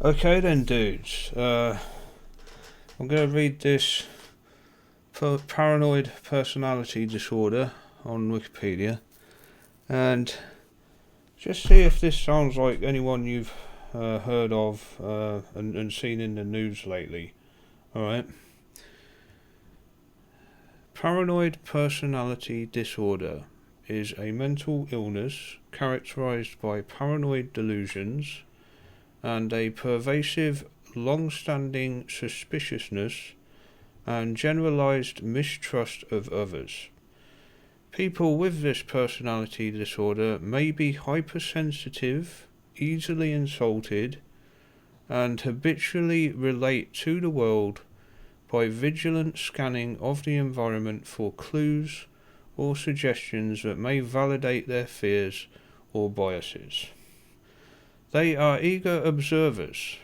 Okay then, dudes. I'm going to read this paranoid personality disorder on Wikipedia and just see if this sounds like anyone you've heard of and seen in the news lately. Alright. Paranoid personality disorder is a mental illness characterized by paranoid delusions and a pervasive, long-standing suspiciousness and generalized mistrust of others. People with this personality disorder may be hypersensitive, easily insulted, and habitually relate to the world by vigilant scanning of the environment for clues or suggestions that may validate their fears or biases. They are eager observers.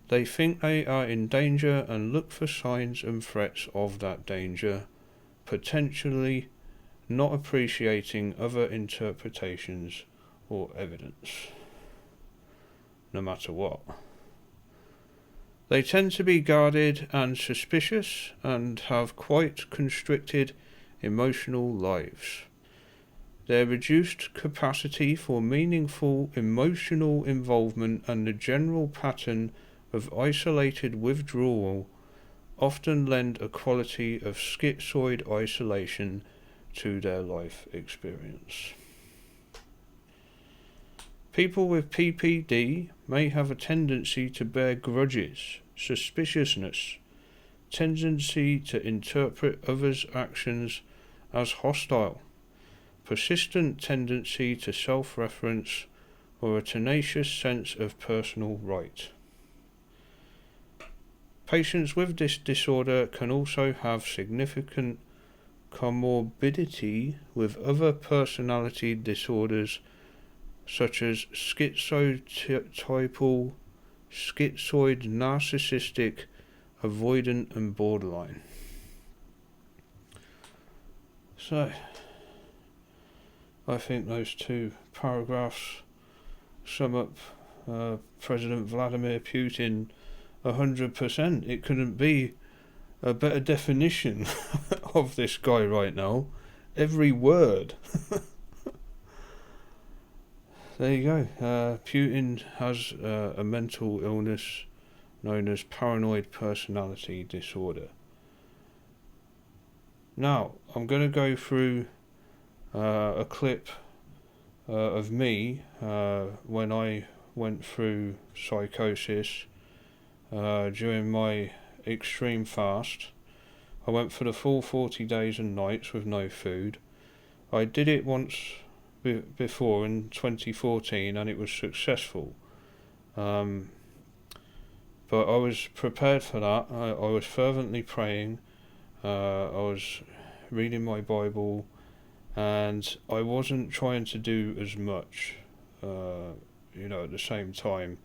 They think they are in danger and look for signs and threats of that danger, potentially not appreciating other interpretations or evidence, no matter what. They tend to be guarded and suspicious and have quite constricted emotional lives. Their reduced capacity for meaningful emotional involvement and the general pattern of isolated withdrawal often lend a quality of schizoid isolation to their life experience. People with PPD may have a tendency to bear grudges, suspiciousness, tendency to interpret others' actions as hostile, persistent tendency to self-reference, or a tenacious sense of personal right. Patients with this disorder can also have significant comorbidity with other personality disorders such as schizotypal, schizoid, narcissistic, avoidant, and borderline. So, I think those two paragraphs sum up President Vladimir Putin 100%. It couldn't be a better definition of this guy right now. Every word. There you go. Putin has a mental illness known as paranoid personality disorder. Now, I'm going to go through a clip of me when I went through psychosis during my extreme fast. I went for the full 40 days and nights with no food. I did it once before in 2014 and it was successful. But I was prepared for that. I was fervently praying. I was reading my Bible, and I wasn't trying to do as much, at the same time.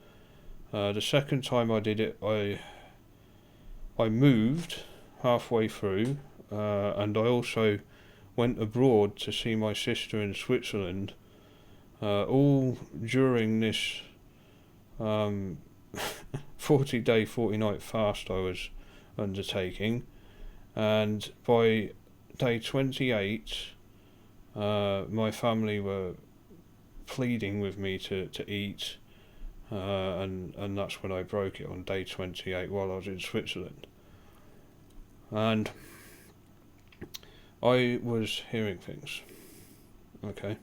The second time I did it, I moved halfway through, and I also went abroad to see my sister in Switzerland, all during this 40-day, 40-night fast I was undertaking. And by day 28, my family were pleading with me to eat, and that's when I broke it, on day 28 while I was in Switzerland. And I was hearing things. Okay,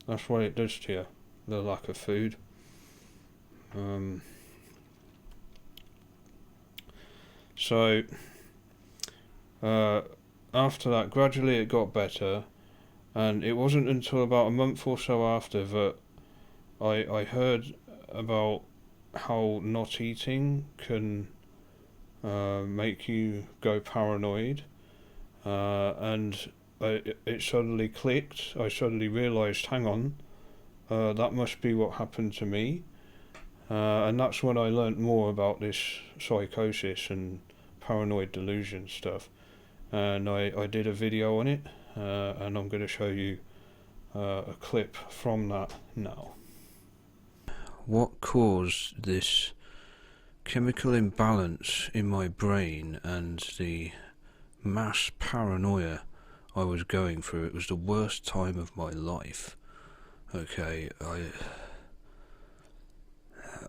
that's what it does to you, the lack of food. So after that, gradually it got better, and it wasn't until about a month or so after that I heard about how not eating can make you go paranoid, and it suddenly clicked. I suddenly realised, hang on, that must be what happened to me, and that's when I learnt more about this psychosis and paranoid delusion stuff, and I did a video on it, and I'm going to show you a clip from that now. What caused this chemical imbalance in my brain and the mass paranoia I was going through. It was the worst time of my life. Okay, I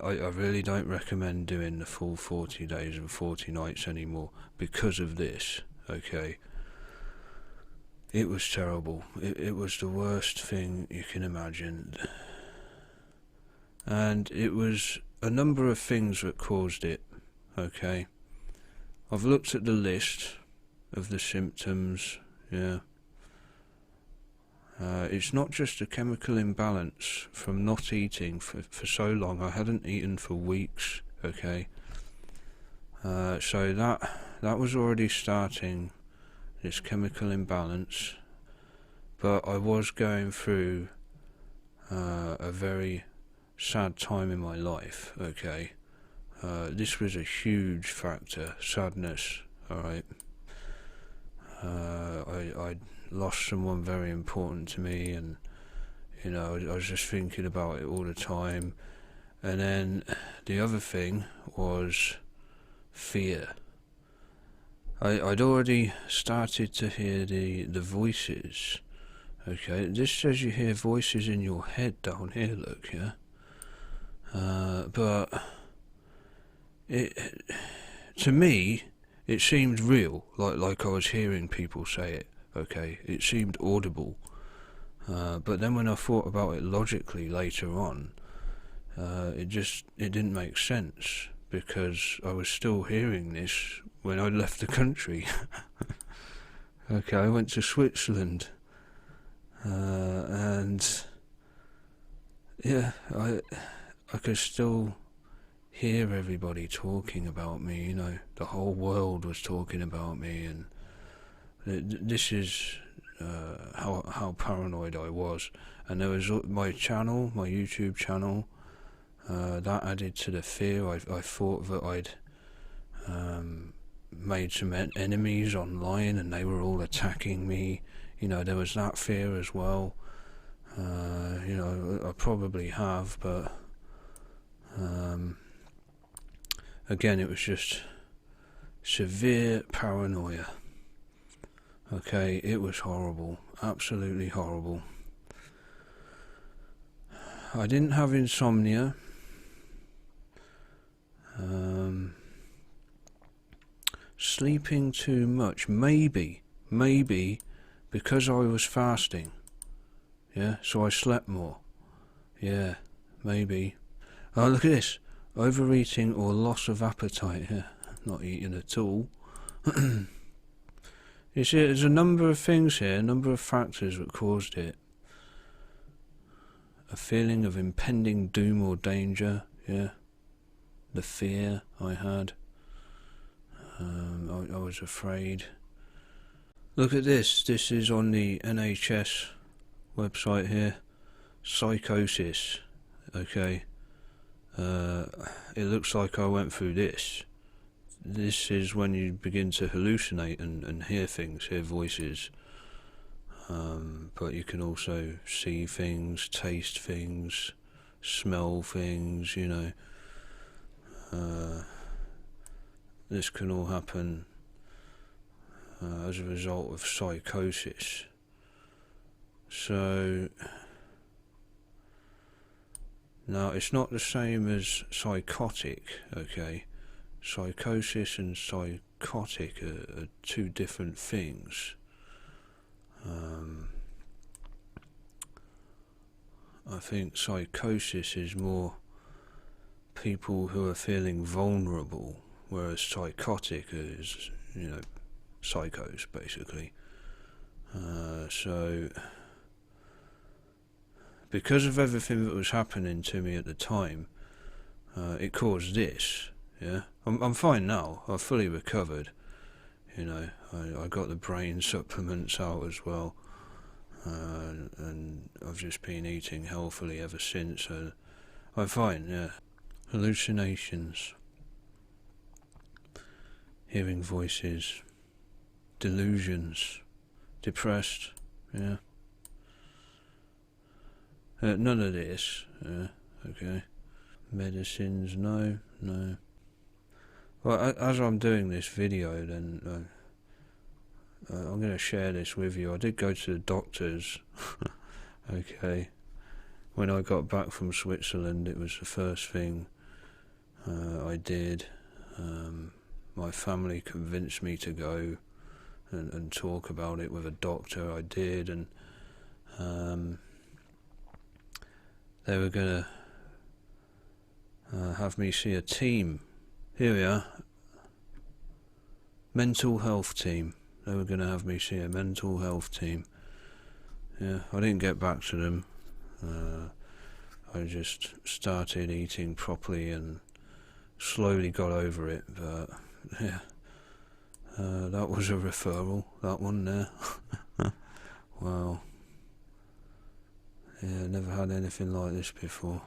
really don't recommend doing the full 40 days and 40 nights anymore because of this, okay? It was terrible. It was the worst thing you can imagine. And it was a number of things that caused it, okay? I've looked at the list of the symptoms, yeah. It's not just a chemical imbalance from not eating for so long. I hadn't eaten for weeks, okay? So that was already starting this chemical imbalance, but I was going through a very sad time in my life, okay? This was a huge factor, sadness, alright? I lost someone very important to me, and you know, I was just thinking about it all the time. And then the other thing was fear. I'd already started to hear the voices, okay? This says you hear voices in your head down here, look, yeah? But to me, it seemed real, like I was hearing people say it, okay? It seemed audible. But then when I thought about it logically later on, it didn't make sense, because I was still hearing this when I left the country. Okay, I went to Switzerland, and yeah, I could still hear everybody talking about me, you know, the whole world was talking about me, and this is how paranoid I was. And there was my channel, my YouTube channel, that added to the fear. I thought that I'd made some enemies online and they were all attacking me, you know, there was that fear as well. You know, I probably have, but again, it was just severe paranoia. Okay, it was horrible, absolutely horrible. I didn't have insomnia. Sleeping too much, maybe because I was fasting. Yeah, so I slept more. Yeah, maybe. Oh, look at this. Overeating or loss of appetite. Yeah, not eating at all. You see, there's a number of things here, a number of factors that caused it. A feeling of impending doom or danger, yeah. The fear I had. I was afraid. Look at this. This is on the NHS website here. Psychosis. Okay. It looks like I went through this. This is when you begin to hallucinate and hear things, hear voices. But you can also see things, taste things, smell things, you know. This can all happen as a result of psychosis. So, now it's not the same as psychotic, okay? Psychosis and psychotic are two different things. I think psychosis is more people who are feeling vulnerable, whereas psychotic is, you know, psychos basically. So because of everything that was happening to me at the time, it caused this. Yeah, I'm fine now. I've fully recovered. You know, I got the brain supplements out as well, and I've just been eating healthily ever since. So I'm fine. Yeah, hallucinations, hearing voices, delusions, depressed. Yeah. None of this. Okay. Medicines, no. Well, as I'm doing this video, then I'm going to share this with you. I did go to the doctors. Okay. When I got back from Switzerland, it was the first thing I did. My family convinced me to go and talk about it with a doctor. I did, and they were going to have me see a team. Here we are. Mental health team. They were going to have me see a mental health team. Yeah, I didn't get back to them. I just started eating properly and slowly got over it, but yeah, that was a referral, that one there. Wow. Yeah, never had anything like this before.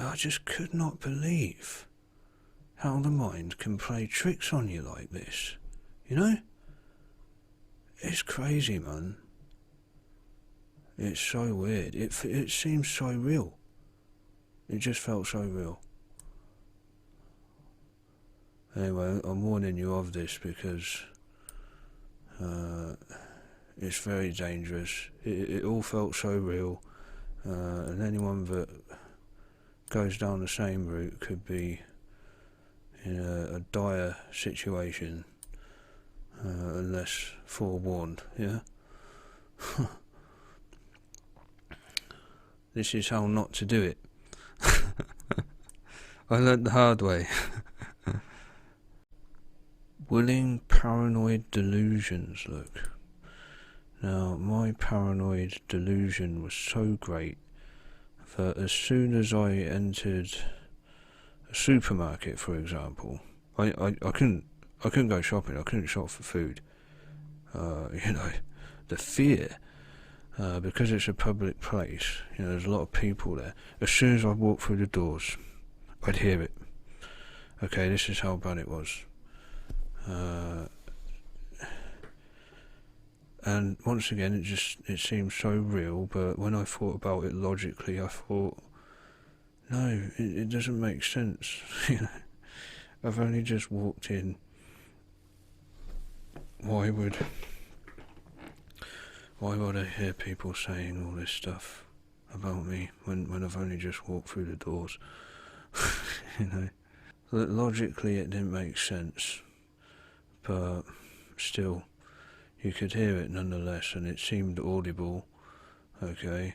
I just could not believe how the mind can play tricks on you like this, you know? It's crazy, man. It's so weird. It seems so real. It just felt so real. Anyway, I'm warning you of this because it's very dangerous. It all felt so real, and anyone that goes down the same route could be in a dire situation unless forewarned, yeah? This is how not to do it. I learnt the hard way. Willing paranoid delusions, look. Now, my paranoid delusion was so great that as soon as I entered a supermarket, for example, I couldn't go shopping. I couldn't shop for food. You know, the fear, because it's a public place. You know, there's a lot of people there. As soon as I walked through the doors, I'd hear it. Okay, this is how bad it was. And once again, it seemed so real. But when I thought about it logically, I thought, no, it doesn't make sense. You know, I've only just walked in. Why would I hear people saying all this stuff about me when I've only just walked through the doors? You know, logically it didn't make sense, but still, you could hear it nonetheless, and it seemed audible. Okay,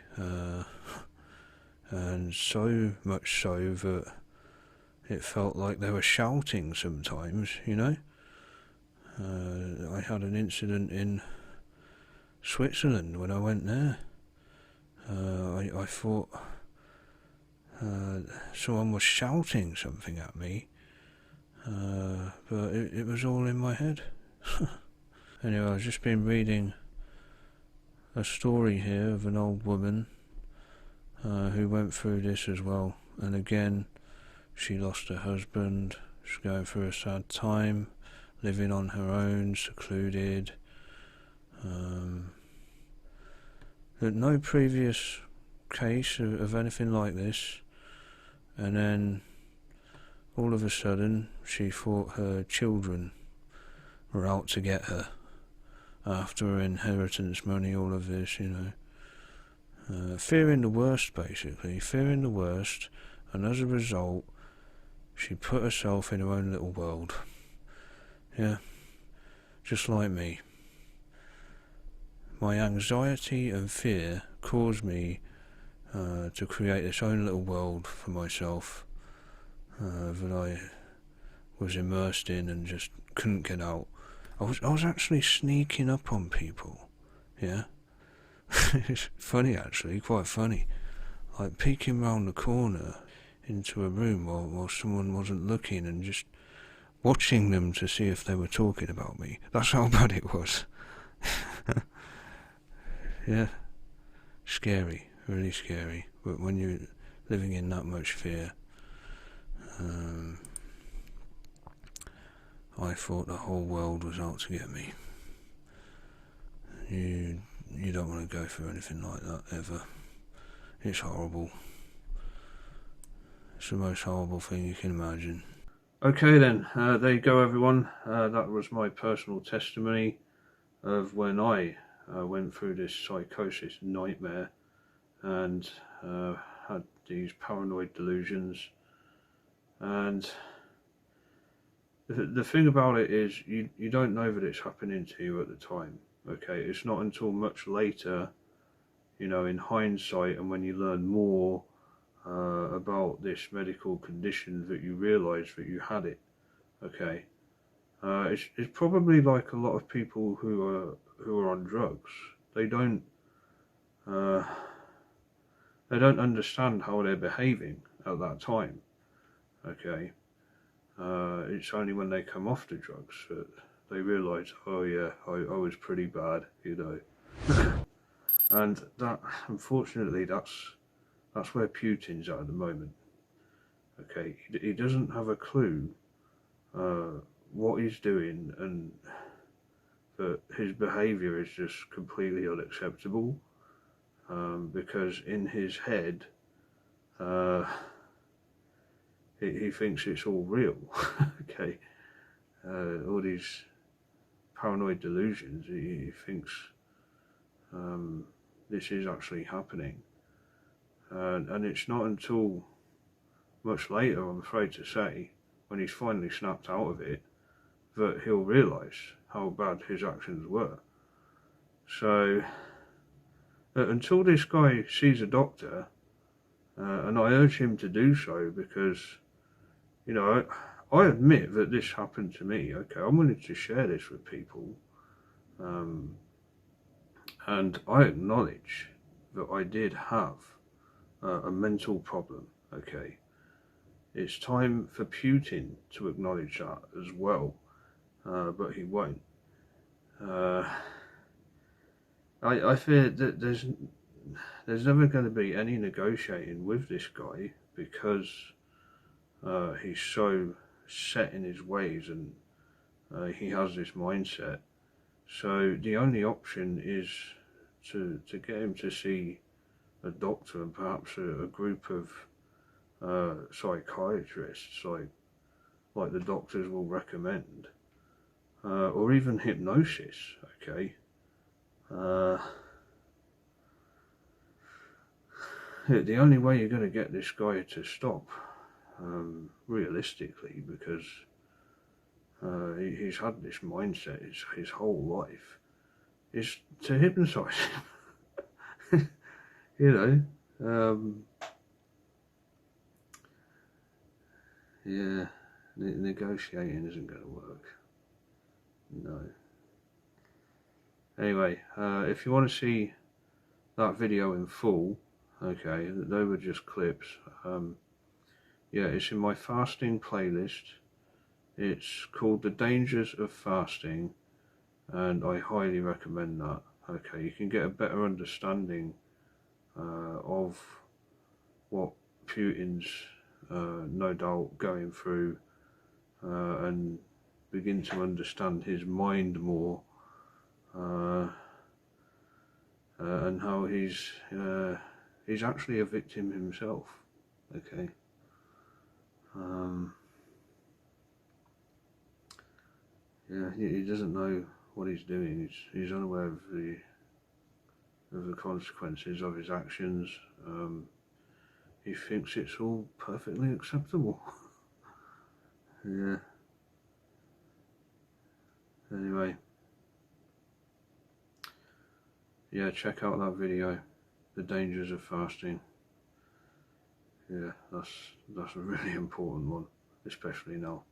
and so much so that it felt like they were shouting sometimes. You know. I had an incident in Switzerland when I went there. I thought someone was shouting something at me, but it was all in my head. Anyway, I've just been reading a story here of an old woman who went through this as well, and again she lost her husband. She's going through a sad time, living on her own, secluded. No previous case of anything like this, and then all of a sudden she thought her children were out to get her after her inheritance money, all of this, you know. Fearing the worst, basically, fearing the worst, and as a result she put herself in her own little world. Yeah, just like me. My anxiety and fear caused me to create this own little world for myself that I was immersed in and just couldn't get out. I was actually sneaking up on people, yeah. It's funny, actually, quite funny. Like peeking round the corner into a room while someone wasn't looking and just watching them to see if they were talking about me. That's how bad it was. Yeah, scary, really scary. But when you're living in that much fear, I thought the whole world was out to get me. You don't want to go through anything like that ever. It's horrible. It's the most horrible thing you can imagine. Okay then, there you go everyone. That was my personal testimony of when I went through this psychosis nightmare and had these paranoid delusions. And the thing about it is you don't know that it's happening to you at the time. Okay, it's not until much later, you know, in hindsight, and when you learn more about this medical condition, that you realise that you had it. Okay, it's probably like a lot of people who are on drugs. They don't understand how they're behaving at that time. Okay, it's only when they come off the drugs that they realise, oh yeah, I was pretty bad, you know. And that, unfortunately, that's where Putin's at the moment. Okay, he doesn't have a clue what he's doing, and that his behaviour is just completely unacceptable, because in his head he thinks it's all real. Okay, all these paranoid delusions, he thinks this is actually happening, and it's not until much later, I'm afraid to say, when he's finally snapped out of it, that he'll realise how bad his actions were. So until this guy sees a doctor, and I urge him to do so, because, you know, I admit that this happened to me. Okay, I'm willing to share this with people, and I acknowledge that I did have a mental problem. Okay, it's time for Putin to acknowledge that as well, but he won't. I fear that there's never going to be any negotiating with this guy, because he's so set in his ways, and he has this mindset. So the only option is to get him to see a doctor, and perhaps a group of psychiatrists, like the doctors will recommend, or even hypnosis. Okay, the only way you're going to get this guy to stop, realistically, because he's had this mindset his whole life, is to hypnotise him. You know, yeah, negotiating isn't going to work. No. Anyway, if you want to see that video in full, okay, they were just clips. Yeah, it's in my fasting playlist. It's called The Dangers of Fasting, and I highly recommend that. Okay, you can get a better understanding of what Putin's no doubt going through, and begin to understand his mind more, and how he's actually a victim himself. Okay. Yeah, he doesn't know what he's doing. He's unaware of the consequences of his actions. He thinks it's all perfectly acceptable. Yeah. Anyway, yeah, check out that video, The Dangers of Fasting. Yeah, that's a really important one, especially now.